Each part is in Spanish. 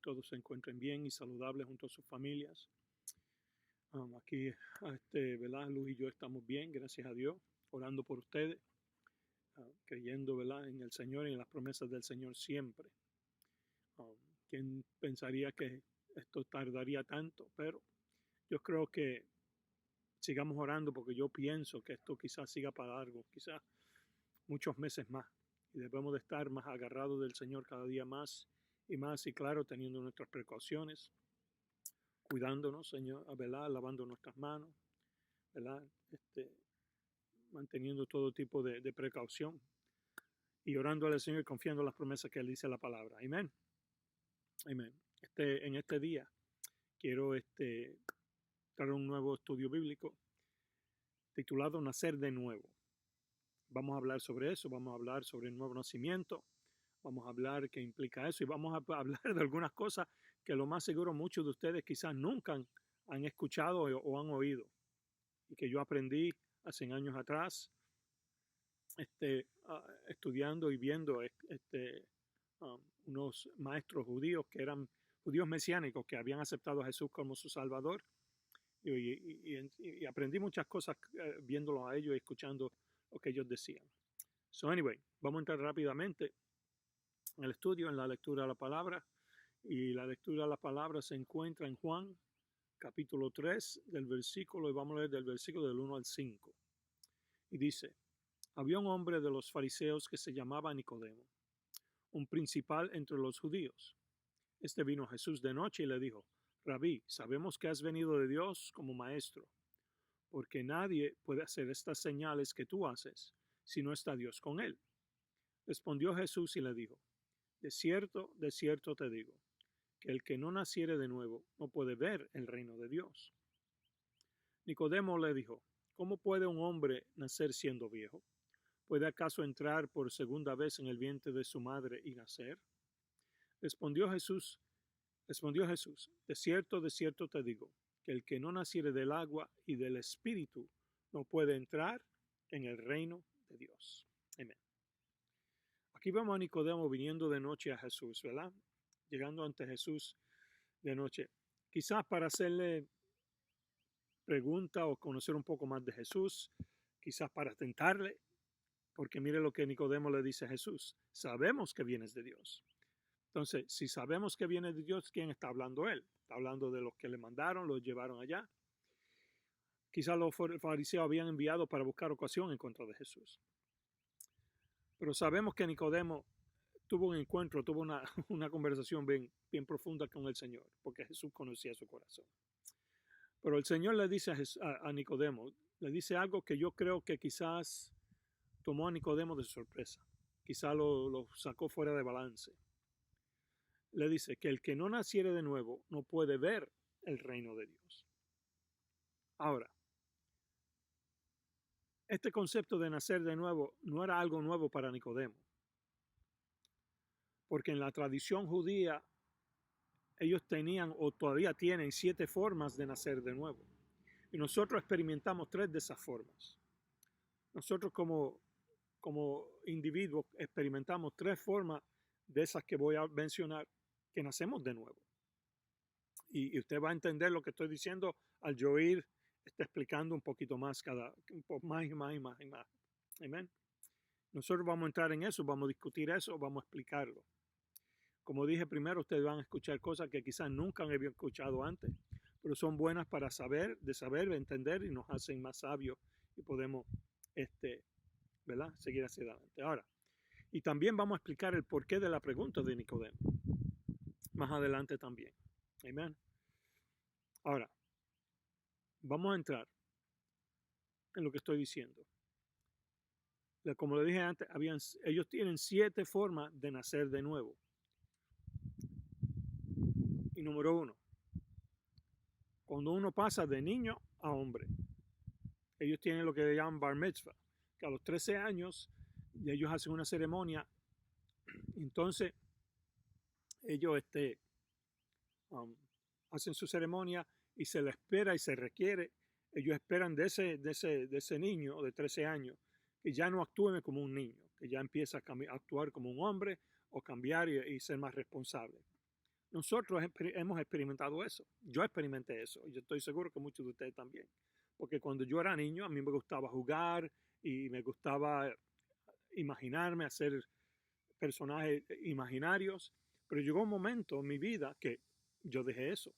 todos se encuentren bien y saludables junto a sus familias. Aquí, ¿verdad? Luz y yo estamos bien, gracias a Dios, orando por ustedes, creyendo, ¿verdad?, en el Señor y en las promesas del Señor siempre. ¿Quién pensaría que esto tardaría tanto? Pero yo creo que sigamos orando porque yo pienso que esto quizás siga para largo, quizás muchos meses más. Y debemos de estar más agarrados del Señor cada día más y más, y claro, teniendo nuestras precauciones, cuidándonos, Señor, ¿verdad?, lavando nuestras manos, ¿verdad?, manteniendo todo tipo de precaución y orando al Señor y confiando en las promesas que Él dice en la palabra. Amén. Amén. En este día quiero traer un nuevo estudio bíblico titulado Nacer de Nuevo. Vamos a hablar sobre eso, vamos a hablar sobre el nuevo nacimiento, vamos a hablar qué implica eso y vamos a hablar de algunas cosas que lo más seguro muchos de ustedes quizás nunca han escuchado o han oído y que yo aprendí hace años atrás estudiando y viendo unos maestros judíos que eran judíos mesiánicos que habían aceptado a Jesús como su Salvador y aprendí muchas cosas viéndolos a ellos y escuchando lo que ellos decían. So anyway, vamos a entrar rápidamente en el estudio, en la lectura de la palabra, y la lectura de la palabra se encuentra en Juan capítulo 3 del versículo, y vamos a leer del versículo del 1 al 5. Y dice: había un hombre de los fariseos que se llamaba Nicodemo, un principal entre los judíos. Este vino a Jesús de noche y le dijo: Rabí, sabemos que has venido de Dios como maestro, porque nadie puede hacer estas señales que tú haces si no está Dios con él. Respondió Jesús y le dijo: de cierto te digo, que el que no naciere de nuevo no puede ver el reino de Dios. Nicodemo le dijo: ¿cómo puede un hombre nacer siendo viejo? ¿Puede acaso entrar por segunda vez en el vientre de su madre y nacer? Respondió Jesús, de cierto te digo, que el que no naciere del agua y del Espíritu no puede entrar en el reino de Dios. Amén. Aquí vemos a Nicodemo viniendo de noche a Jesús, ¿verdad? Llegando ante Jesús de noche. Quizás para hacerle pregunta o conocer un poco más de Jesús, quizás para tentarle, porque mire lo que Nicodemo le dice a Jesús: sabemos que vienes de Dios. Entonces, si sabemos que viene de Dios, ¿quién está hablando él? Está hablando de los que le mandaron, los llevaron allá. Quizás los fariseos habían enviado para buscar ocasión en contra de Jesús. Pero sabemos que Nicodemo tuvo un encuentro, tuvo una conversación bien profunda con el Señor, porque Jesús conocía su corazón. Pero el Señor le dice a Nicodemo, le dice algo que yo creo que quizás tomó a Nicodemo de sorpresa. Quizás lo sacó fuera de balance. Le dice que el que no naciere de nuevo no puede ver el reino de Dios. Ahora, este concepto de nacer de nuevo no era algo nuevo para Nicodemo, porque en la tradición judía ellos tenían o todavía tienen 7 formas de nacer de nuevo. Y nosotros experimentamos 3 de esas formas. Nosotros como individuos experimentamos 3 formas de esas que voy a mencionar que nacemos de nuevo. Y usted va a entender lo que estoy diciendo al yo ir explicando un poquito más más y más. Amén. Nosotros vamos a entrar en eso, vamos a discutir eso, vamos a explicarlo. Como dije primero, ustedes van a escuchar cosas que quizás nunca han escuchado antes, pero son buenas para saber, entender, y nos hacen más sabios y podemos, ¿verdad?, seguir hacia adelante. Ahora, y también vamos a explicar el porqué de la pregunta de Nicodemo más adelante también. Amén. Ahora, vamos a entrar en lo que estoy diciendo. Como le dije antes, ellos tienen 7 formas de nacer de nuevo. Y número 1, cuando uno pasa de niño a hombre, ellos tienen lo que le llaman bar mitzvah, que a los 13 años ellos hacen una ceremonia. Entonces ellos hacen su ceremonia y se le espera y se requiere. Ellos esperan de ese niño de 13 años que ya no actúe como un niño, que ya empieza a actuar como un hombre o cambiar y ser más responsable. Nosotros hemos experimentado eso. Yo experimenté eso. Y yo estoy seguro que muchos de ustedes también. Porque cuando yo era niño, a mí me gustaba jugar y me gustaba imaginarme, hacer personajes imaginarios. Pero llegó un momento en mi vida que yo dejé eso.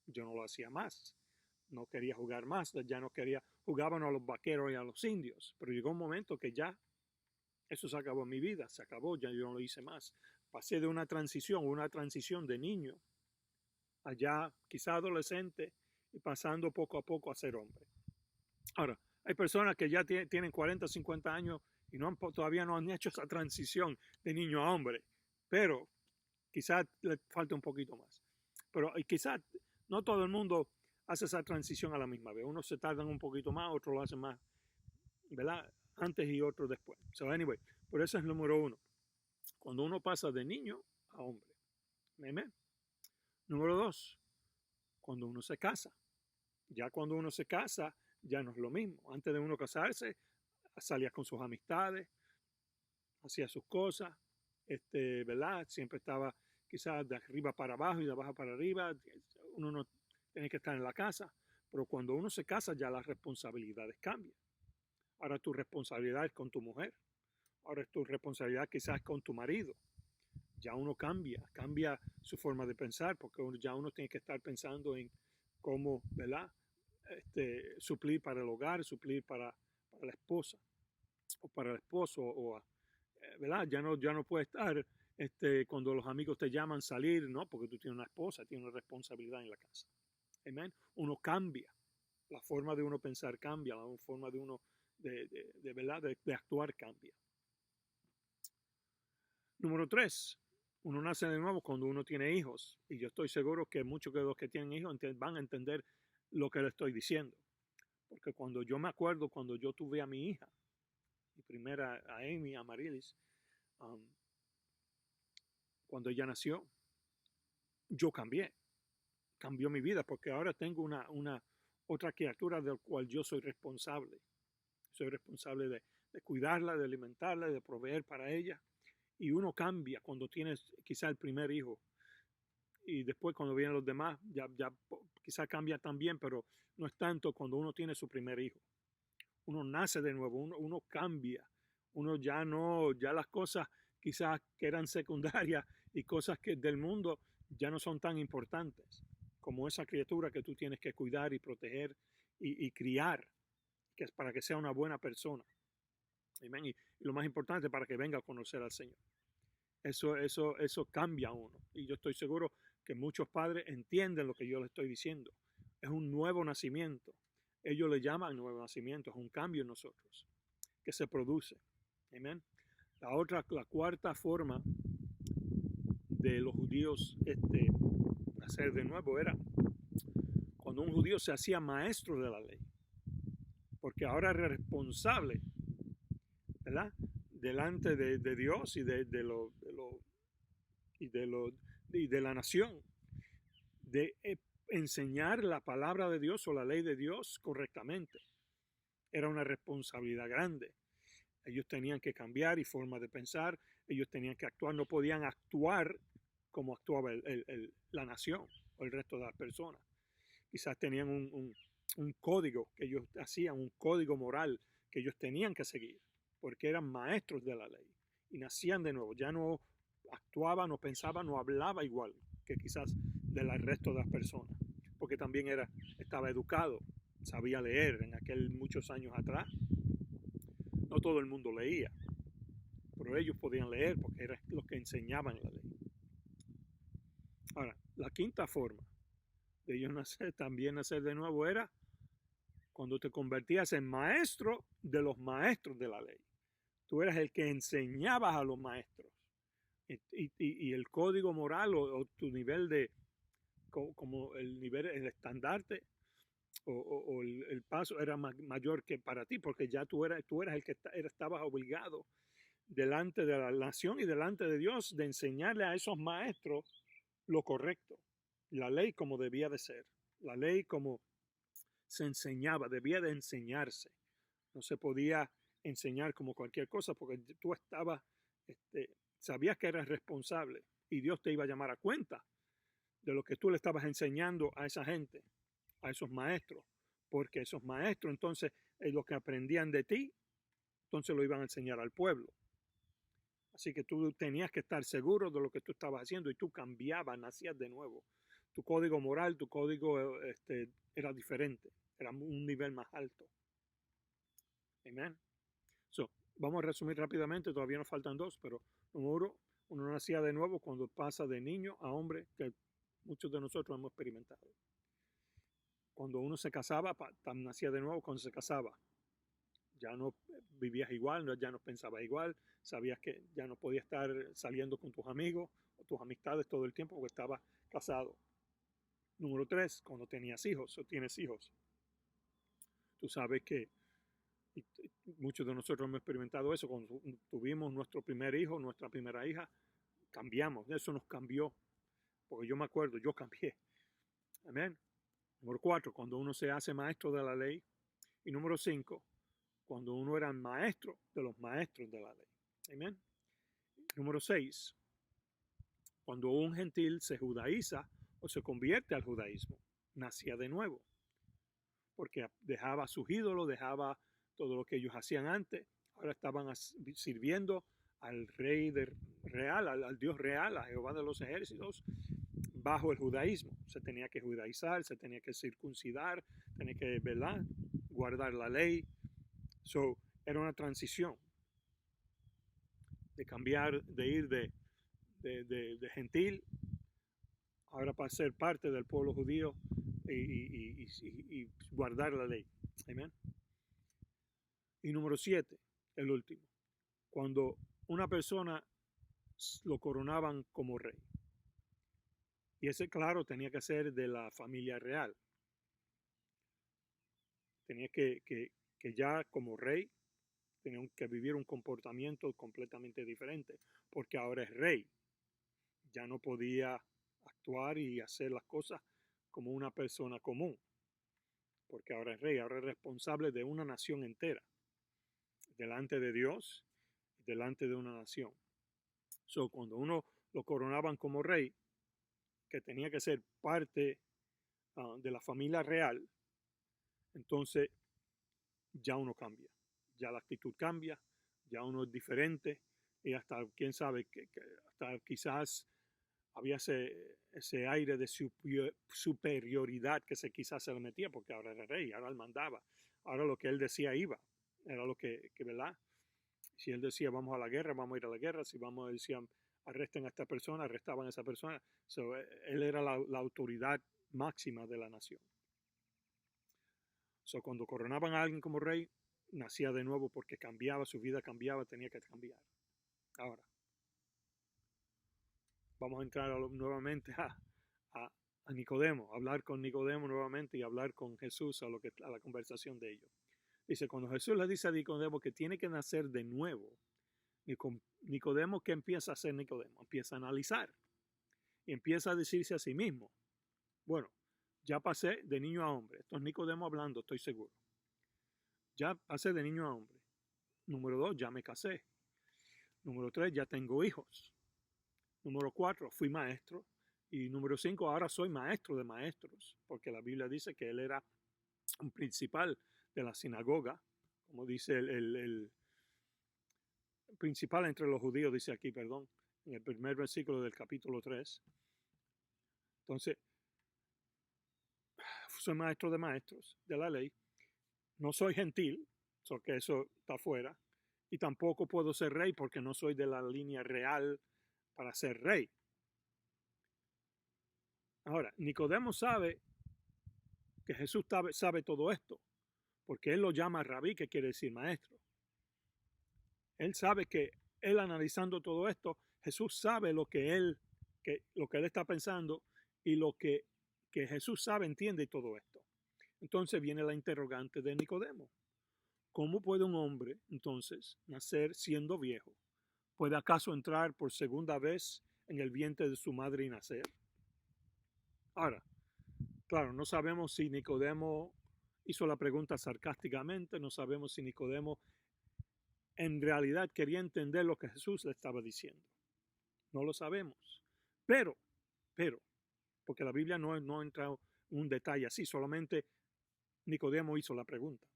Yo no lo hacía más. No quería jugar más. Ya no quería. Jugaban a los vaqueros y a los indios. Pero llegó un momento que ya eso se acabó en mi vida. Se acabó. Ya yo no lo hice más. Pasé de una transición de niño allá, quizá adolescente, y pasando poco a poco a ser hombre. Ahora, hay personas que ya tienen 40, 50 años y todavía no han hecho esa transición de niño a hombre, pero quizás le falta un poquito más. Pero quizás no todo el mundo hace esa transición a la misma vez. Unos se tardan un poquito más, otros lo hacen más, ¿verdad? Antes y otros después. So, anyway, por eso es el número uno. Cuando uno pasa de niño a hombre. ¿Meme? Número dos, cuando uno se casa. Ya cuando uno se casa, ya no es lo mismo. Antes de uno casarse, salía con sus amistades, hacía sus cosas, ¿verdad? Siempre estaba quizás de arriba para abajo y de abajo para arriba. Uno no tiene que estar en la casa, pero cuando uno se casa ya las responsabilidades cambian. Ahora tu responsabilidad es con tu mujer, ahora es tu responsabilidad quizás con tu marido. Ya uno cambia su forma de pensar, porque ya uno tiene que estar pensando en cómo, ¿verdad? Suplir para el hogar, suplir para la esposa o para el esposo, ¿verdad? Ya no puede estar cuando los amigos te llaman salir, ¿no? Porque tú tienes una esposa, tienes una responsabilidad en la casa. Amén. Uno cambia, la forma de uno pensar cambia, la forma de uno ¿verdad? De actuar cambia. Número 3, uno nace de nuevo cuando uno tiene hijos. Y yo estoy seguro que muchos de los que tienen hijos van a entender lo que le estoy diciendo. Porque cuando yo me acuerdo, cuando yo tuve a mi hija, mi primera, a Amy, a Marilis, cuando ella nació, yo cambió mi vida, porque ahora tengo una otra criatura del cual yo soy responsable. Soy responsable de cuidarla, de alimentarla, de proveer para ella. Y uno cambia cuando tienes quizá el primer hijo. Y después cuando vienen los demás, ya quizá cambia también, pero no es tanto cuando uno tiene su primer hijo. Uno nace de nuevo, uno cambia. Uno ya las cosas quizás que eran secundarias y cosas que del mundo ya no son tan importantes como esa criatura que tú tienes que cuidar y proteger y criar, que es para que sea una buena persona. Amén. Y lo más importante, para que venga a conocer al Señor. Eso cambia a uno. Y yo estoy seguro que muchos padres entienden lo que yo les estoy diciendo. Es un nuevo nacimiento. Ellos le llaman nuevo nacimiento. Es un cambio en nosotros que se produce. Amén. La cuarta forma de los judíos nacer de nuevo era cuando un judío se hacía maestro de la ley. Porque ahora era responsable, ¿verdad? Delante de Dios y de la nación, de enseñar la palabra de Dios o la ley de Dios correctamente. Era una responsabilidad grande. Ellos tenían que cambiar y forma de pensar, ellos tenían que actuar, no podían actuar como actuaba la nación o el resto de las personas. Quizás tenían un código que ellos hacían, un código moral que ellos tenían que seguir, porque eran maestros de la ley y nacían de nuevo. Ya no actuaba, no pensaba, no hablaba igual que quizás del resto de las personas, porque también estaba educado, sabía leer en aquel muchos años atrás. No todo el mundo leía, pero ellos podían leer porque eran los que enseñaban la ley. Ahora, la quinta forma de ellos también nacer de nuevo era cuando te convertías en maestro de los maestros de la ley. Tú eras el que enseñabas a los maestros. Y el código moral o tu nivel como el nivel, el estandarte o el paso era mayor que para ti, porque ya tú eras el que estabas obligado delante de la nación y delante de Dios de enseñarle a esos maestros lo correcto, la ley como debía de ser, la ley como se enseñaba, debía de enseñarse. No se podía enseñar como cualquier cosa porque tú sabías que eras responsable y Dios te iba a llamar a cuenta de lo que tú le estabas enseñando a esa gente, a esos maestros, porque esos maestros entonces lo que aprendían de ti, entonces lo iban a enseñar al pueblo. Así que tú tenías que estar seguro de lo que tú estabas haciendo y tú cambiabas, nacías de nuevo. Tu código moral, tu código era diferente, era un nivel más alto. Amén. So, vamos a resumir rápidamente, todavía nos faltan dos, pero número uno nacía de nuevo cuando pasa de niño a hombre, que muchos de nosotros hemos experimentado. Cuando uno se casaba, nacía de nuevo cuando se casaba. Ya no vivías igual, ya no pensabas igual, sabías que ya no podías estar saliendo con tus amigos o tus amistades todo el tiempo porque estabas casado. Número 3, cuando tenías hijos o tienes hijos. Tú sabes que muchos de nosotros hemos experimentado eso. Cuando tuvimos nuestro primer hijo, nuestra primera hija, cambiamos. Eso nos cambió. Porque yo me acuerdo, yo cambié. Amén. Número 4, cuando uno se hace maestro de la ley. Y número 5, cuando uno era maestro de los maestros de la ley. Amén. Número 6, cuando un gentil se judaiza o se convierte al judaísmo, nacía de nuevo. Porque dejaba sus ídolos, dejaba todo lo que ellos hacían antes. Ahora estaban sirviendo al rey real, al Dios real, a Jehová de los ejércitos, bajo el judaísmo. Se tenía que judaizar, se tenía que circuncidar, tenía que, ¿verdad?, guardar la ley. So, era una transición de cambiar, de ir de gentil, ahora para ser parte del pueblo judío y guardar la ley. Amén. Y número 7, el último, cuando una persona lo coronaban como rey. Y ese, claro, tenía que ser de la familia real. Tenía que ya como rey, tenía que vivir un comportamiento completamente diferente, porque ahora es rey. Ya no podía actuar y hacer las cosas como una persona común, porque ahora es rey, ahora es responsable de una nación entera, delante de Dios, delante de una nación. So, cuando uno lo coronaban como rey, que tenía que ser parte de la familia real, entonces ya uno cambia, ya la actitud cambia, ya uno es diferente y hasta, quién sabe, que hasta quizás había ese aire de superioridad que quizás se le metía porque ahora era rey, ahora él mandaba, ahora lo que él decía iba, era lo que ¿verdad? Si él decía vamos a la guerra, vamos a ir a la guerra, si vamos, decían arresten a esta persona, arrestaban a esa persona. So, él era la autoridad máxima de la nación. So, cuando coronaban a alguien como rey, nacía de nuevo porque cambiaba, su vida cambiaba, tenía que cambiar. Ahora, vamos a entrar nuevamente a Nicodemo, hablar con Nicodemo nuevamente y hablar con Jesús a la conversación de ellos. Dice, cuando Jesús le dice a Nicodemo que tiene que nacer de nuevo, Nicodemo, ¿qué empieza a hacer Nicodemo? Empieza a analizar y empieza a decirse a sí mismo, bueno, ya pasé de niño a hombre. Esto es Nicodemo hablando, estoy seguro. Ya pasé de niño a hombre. Número 2, ya me casé. Número 3, ya tengo hijos. Número 4, fui maestro. Y número 5, ahora soy maestro de maestros, porque la Biblia dice que él era un principal de la sinagoga, como dice el principal entre los judíos, dice aquí, perdón, en el primer versículo del capítulo 3. Entonces, soy maestro de maestros de la ley. No soy gentil, que eso está fuera. Y tampoco puedo ser rey porque no soy de la línea real para ser rey. Ahora, Nicodemo sabe que Jesús sabe todo esto, porque él lo llama rabí, que quiere decir maestro. Él sabe que él analizando todo esto, Jesús sabe lo que él está pensando y lo que Jesús sabe, entiende y todo esto. Entonces viene la interrogante de Nicodemo. ¿Cómo puede un hombre, entonces, nacer siendo viejo? ¿Puede acaso entrar por segunda vez en el vientre de su madre y nacer? Ahora, claro, no sabemos si Nicodemo hizo la pregunta sarcásticamente, no sabemos si Nicodemo en realidad quería entender lo que Jesús le estaba diciendo. No lo sabemos. Pero, porque la Biblia no entra en un detalle así, solamente Nicodemo hizo la pregunta.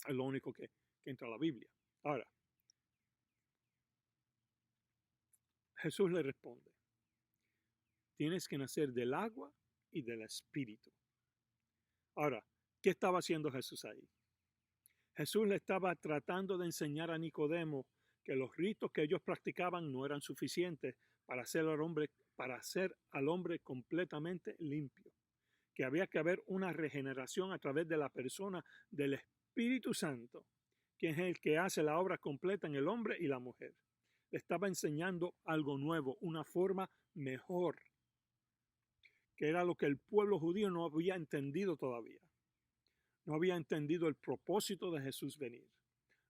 Es lo único que entra en la Biblia. Ahora, Jesús le responde, tienes que nacer del agua y del espíritu. Ahora, ¿qué estaba haciendo Jesús ahí? Jesús le estaba tratando de enseñar a Nicodemo que los ritos que ellos practicaban no eran suficientes para hacer al hombre completamente limpio, que había que haber una regeneración a través de la persona del Espíritu Santo, que es el que hace la obra completa en el hombre y la mujer. Le estaba enseñando algo nuevo, una forma mejor, que era lo que el pueblo judío no había entendido todavía. No había entendido el propósito de Jesús venir.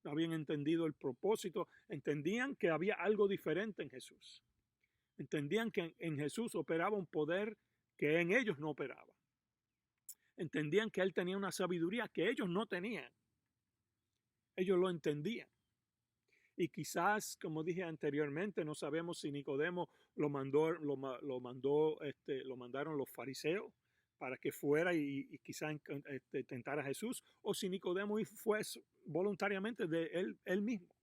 No habían entendido el propósito. Entendían que había algo diferente en Jesús. Entendían que en Jesús operaba un poder que en ellos no operaba. Entendían que Él tenía una sabiduría que ellos no tenían. Ellos lo entendían. Y quizás, como dije anteriormente, no sabemos si Nicodemo lo mandaron los fariseos para que fuera y quizás tentara a Jesús, o si Nicodemo fue voluntariamente de él mismo,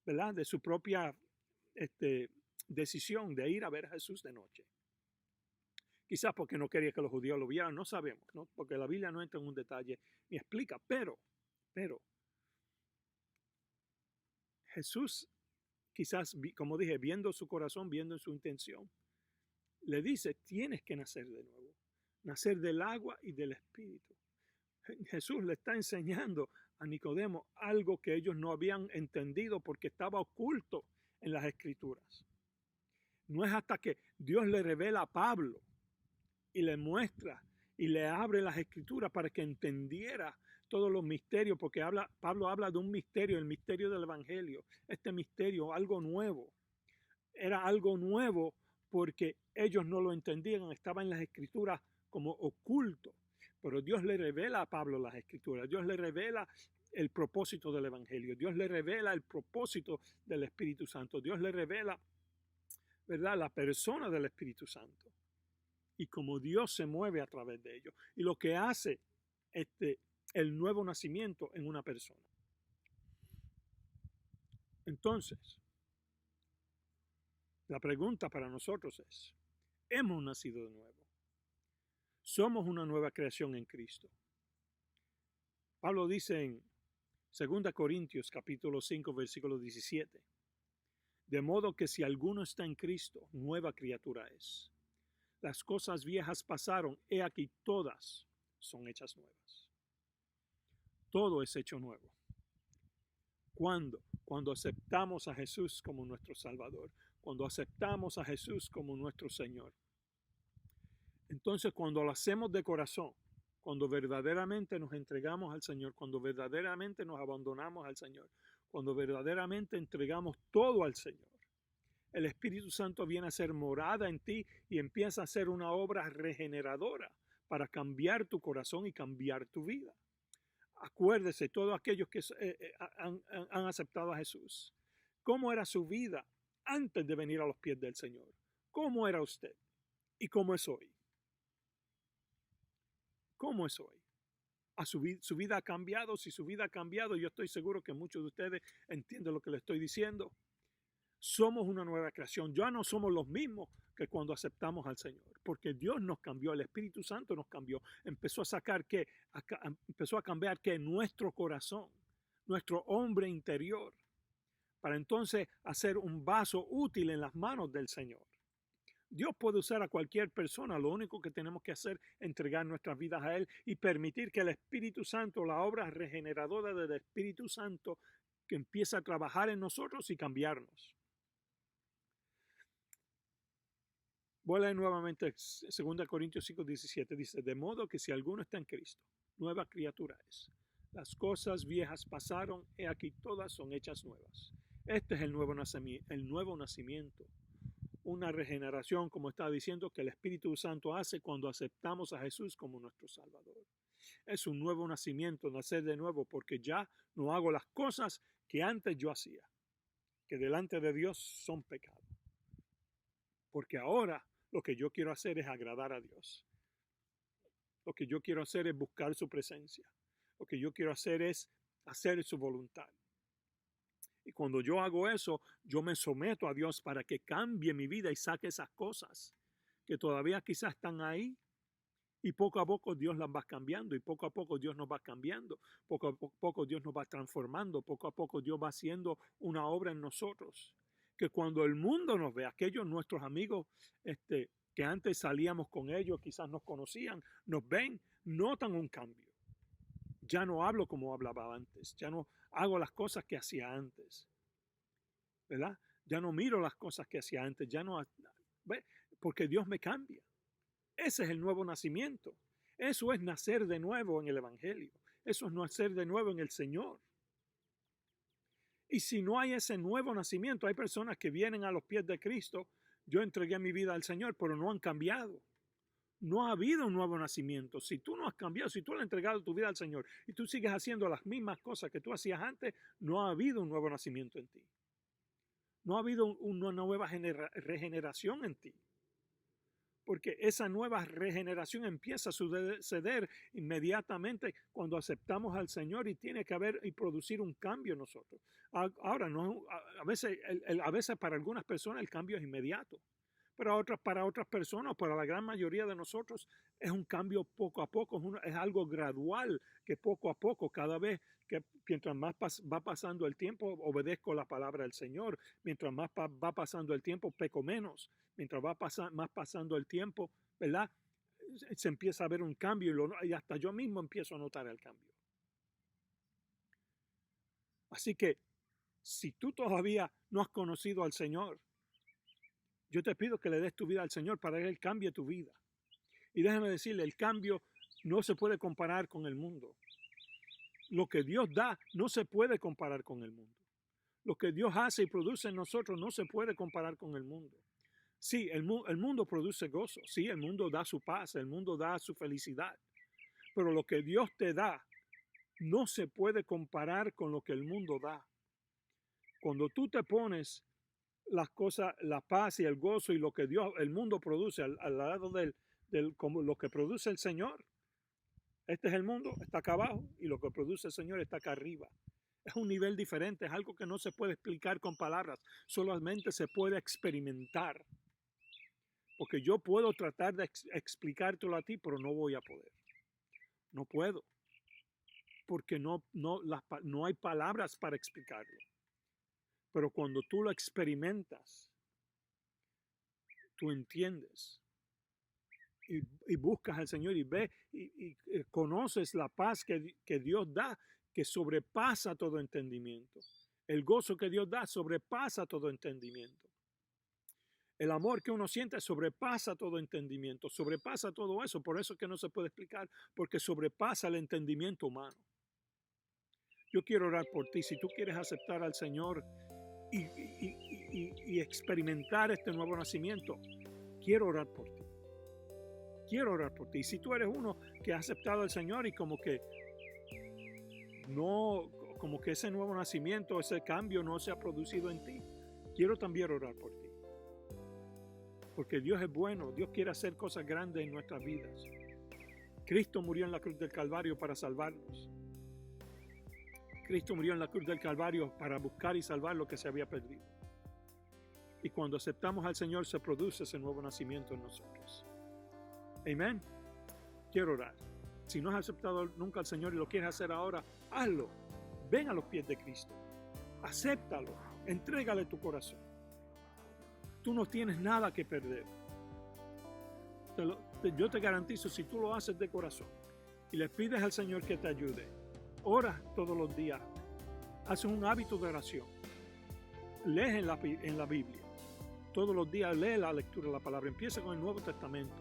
¿verdad? De su propia decisión de ir a ver a Jesús de noche. Quizás porque no quería que los judíos lo vieran, no sabemos, ¿no? Porque la Biblia no entra en un detalle ni explica, pero Jesús, quizás, como dije, viendo su corazón, viendo su intención, le dice, tienes que nacer de nuevo, nacer del agua y del espíritu. Jesús le está enseñando a Nicodemo algo que ellos no habían entendido porque estaba oculto en las Escrituras. No es hasta que Dios le revela a Pablo y le muestra y le abre las Escrituras para que entendiera todos los misterios, porque Pablo habla de un misterio, el misterio del Evangelio. Este misterio, algo nuevo. Era algo nuevo porque ellos no lo entendían, estaba en las Escrituras como oculto. Pero Dios le revela a Pablo las Escrituras, Dios le revela el propósito del Evangelio, Dios le revela el propósito del Espíritu Santo, Dios le revela, ¿verdad?, la persona del Espíritu Santo y cómo Dios se mueve a través de ellos y lo que hace el nuevo nacimiento en una persona. Entonces, la pregunta para nosotros es, ¿hemos nacido de nuevo? Somos una nueva creación en Cristo. Pablo dice en 2 Corintios capítulo 5 versículo 17, de modo que si alguno está en Cristo, nueva criatura es. Las cosas viejas pasaron, he aquí todas son hechas nuevas. Todo es hecho nuevo. ¿Cuándo? Cuando aceptamos a Jesús como nuestro Salvador, cuando aceptamos a Jesús como nuestro Señor. Entonces, cuando lo hacemos de corazón, cuando verdaderamente nos entregamos al Señor, cuando verdaderamente nos abandonamos al Señor, cuando verdaderamente entregamos todo al Señor, el Espíritu Santo viene a ser morada en ti y empieza a hacer una obra regeneradora para cambiar tu corazón y cambiar tu vida. Acuérdese, todos aquellos que han aceptado a Jesús, ¿cómo era su vida antes de venir a los pies del Señor? ¿Cómo era usted? ¿Y cómo es hoy? ¿Cómo es hoy? ¿Su vida ha cambiado? Si su vida ha cambiado, yo estoy seguro que muchos de ustedes entienden lo que le estoy diciendo. Somos una nueva creación. Ya no somos los mismos que cuando aceptamos al Señor, porque Dios nos cambió, el Espíritu Santo nos cambió. Empezó a cambiar nuestro corazón, nuestro hombre interior, para entonces hacer un vaso útil en las manos del Señor. Dios puede usar a cualquier persona, lo único que tenemos que hacer es entregar nuestras vidas a Él y permitir que el Espíritu Santo, la obra regeneradora del Espíritu Santo, que empiece a trabajar en nosotros y cambiarnos. Voy a leer nuevamente 2 Corintios 5, 17, dice, de modo que si alguno está en Cristo, nueva criatura es. Las cosas viejas pasaron, he aquí todas son hechas nuevas. Este es el nuevo nacimiento. Una regeneración, como estaba diciendo, que el Espíritu Santo hace cuando aceptamos a Jesús como nuestro Salvador. Es un nuevo nacimiento, nacer de nuevo, porque ya no hago las cosas que antes yo hacía, que delante de Dios son pecado. Porque ahora Lo que yo quiero hacer es agradar a Dios. Lo que yo quiero hacer es buscar su presencia. Lo que yo quiero hacer es hacer su voluntad. Y cuando yo hago eso, yo me someto a Dios para que cambie mi vida y saque esas cosas que todavía quizás están ahí. Y poco a poco Dios las va cambiando, y poco a poco Dios nos va cambiando, poco a poco Dios nos va transformando, poco a poco Dios va haciendo una obra en nosotros. Que cuando el mundo nos ve, aquellos nuestros amigos que antes salíamos con ellos, quizás nos conocían, nos ven, notan un cambio. Ya no hablo como hablaba antes, ya no hago las cosas que hacía antes, ¿verdad? Ya no miro las cosas que hacía antes, ya no, ¿ve? Porque Dios me cambia. Ese es el nuevo nacimiento. Eso es nacer de nuevo en el Evangelio. Eso es nacer de nuevo en el Señor. Y si no hay ese nuevo nacimiento, hay personas que vienen a los pies de Cristo. Yo entregué mi vida al Señor, pero no han cambiado. No ha habido un nuevo nacimiento. Si tú no has cambiado, si tú le has entregado tu vida al Señor y tú sigues haciendo las mismas cosas que tú hacías antes, no ha habido un nuevo nacimiento en ti. No ha habido una nueva regeneración en ti. Porque esa nueva regeneración empieza a suceder inmediatamente cuando aceptamos al Señor, y tiene que haber y producir un cambio en nosotros. Ahora, no, a veces para algunas personas el cambio es inmediato, pero para otras personas, para la gran mayoría de nosotros, es un cambio poco a poco, es algo gradual, que poco a poco, cada vez que mientras más va pasando el tiempo, obedezco la palabra del Señor. Mientras más va pasando el tiempo, peco menos. Mientras va más pasando el tiempo, ¿verdad? Se empieza a ver un cambio, y hasta yo mismo empiezo a notar el cambio. Así que, si tú todavía no has conocido al Señor, yo te pido que le des tu vida al Señor para que Él cambie tu vida. Y déjame decirle, el cambio no se puede comparar con el mundo. Lo que Dios da no se puede comparar con el mundo. Lo que Dios hace y produce en nosotros no se puede comparar con el mundo. Sí, el mundo produce gozo. Sí, el mundo da su paz, el mundo da su felicidad. Pero lo que Dios te da no se puede comparar con lo que el mundo da. Cuando tú te pones las cosas, la paz y el gozo y lo que el mundo produce al lado como lo que produce el Señor. Este es el mundo, está acá abajo, y lo que produce el Señor está acá arriba. Es un nivel diferente, es algo que no se puede explicar con palabras, solamente se puede experimentar. Porque yo puedo tratar de explicártelo a ti, pero no voy a poder. No puedo. Porque no hay palabras para explicarlo. Pero cuando tú lo experimentas, tú entiendes. Y buscas al Señor y ves y conoces la paz que Dios da, que sobrepasa todo entendimiento. El gozo que Dios da sobrepasa todo entendimiento. El amor que uno siente sobrepasa todo entendimiento, sobrepasa todo eso. Por eso es que no se puede explicar, porque sobrepasa el entendimiento humano. Yo quiero orar por ti. Si tú quieres aceptar al Señor y experimentar este nuevo nacimiento, quiero orar por ti. Quiero orar por ti. Si tú eres uno que ha aceptado al Señor y como que ese nuevo nacimiento, ese cambio no se ha producido en ti, quiero también orar por ti. Porque Dios es bueno, Dios quiere hacer cosas grandes en nuestras vidas. Cristo murió en la cruz del Calvario para salvarnos. Cristo murió en la cruz del Calvario para buscar y salvar lo que se había perdido. Y cuando aceptamos al Señor se produce ese nuevo nacimiento en nosotros. Amén. Quiero orar. Si no has aceptado nunca al Señor y lo quieres hacer ahora, hazlo. Ven a los pies de Cristo. Acéptalo. Entrégale tu corazón. Tú no tienes nada que perder. Yo te garantizo, si tú lo haces de corazón y le pides al Señor que te ayude, oras todos los días, haces un hábito de oración, lees en la Biblia, todos los días lee la lectura de la palabra, empieza con el Nuevo Testamento,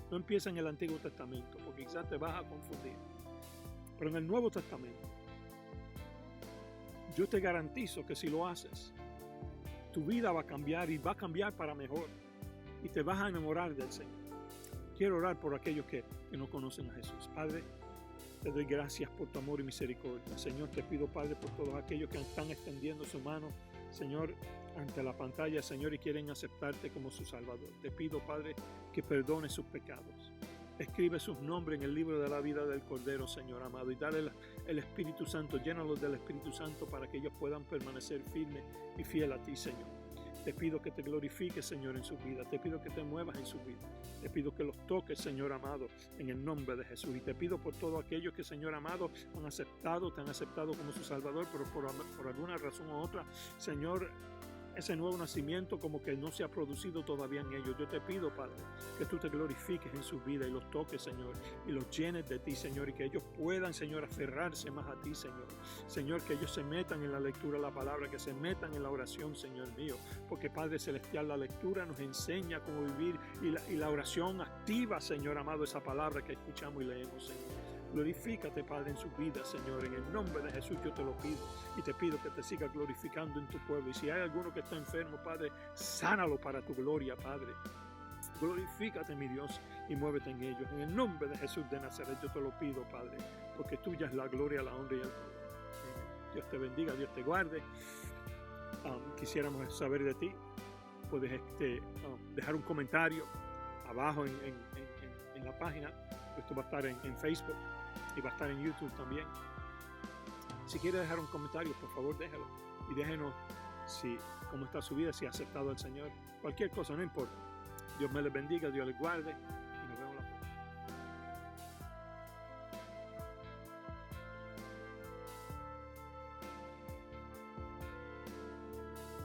no empieza en el Antiguo Testamento, porque quizás te vas a confundir, pero en el Nuevo Testamento, yo te garantizo que si lo haces, tu vida va a cambiar y va a cambiar para mejor y te vas a enamorar del Señor. Quiero orar por aquellos que no conocen a Jesús. Padre, te doy gracias por tu amor y misericordia. Señor, te pido, Padre, por todos aquellos que están extendiendo su mano, Señor, ante la pantalla, Señor, y quieren aceptarte como su Salvador. Te pido, Padre, que perdone sus pecados. Escribe sus nombres en el libro de la vida del Cordero, Señor amado, y dale el Espíritu Santo, llénalos del Espíritu Santo para que ellos puedan permanecer firmes y fieles a ti, Señor. Te pido que te glorifiques, Señor, en su vida. Te pido que te muevas en su vida. Te pido que los toques, Señor amado, en el nombre de Jesús. Y te pido por todos aquellos que, Señor amado, te han aceptado como su Salvador, pero por alguna razón u otra, Señor, ese nuevo nacimiento como que no se ha producido todavía en ellos. Yo te pido, Padre, que tú te glorifiques en su vida y los toques, Señor, y los llenes de ti, Señor, y que ellos puedan, Señor, aferrarse más a ti, Señor. Señor, que ellos se metan en la lectura de la palabra, que se metan en la oración, Señor mío, porque, Padre Celestial, la lectura nos enseña cómo vivir y la oración activa, Señor amado, esa palabra que escuchamos y leemos, Señor. Glorifícate, Padre, en su vida, Señor. En el nombre de Jesús yo te lo pido. Y te pido que te sigas glorificando en tu pueblo. Y si hay alguno que está enfermo, Padre, sánalo para tu gloria, Padre. Glorifícate, mi Dios, y muévete en ellos. En el nombre de Jesús de Nazaret yo te lo pido, Padre, porque tuya es la gloria, la honra y el poder. Dios te bendiga, Dios te guarde. Quisiéramos saber de ti. Puedes dejar un comentario abajo en la página. Esto va a estar en Facebook y va a estar en YouTube también. Si quiere dejar un comentario, por favor déjalo y déjenos cómo está su vida, si ha aceptado al Señor, cualquier cosa, no importa. Dios me les bendiga, Dios les guarde.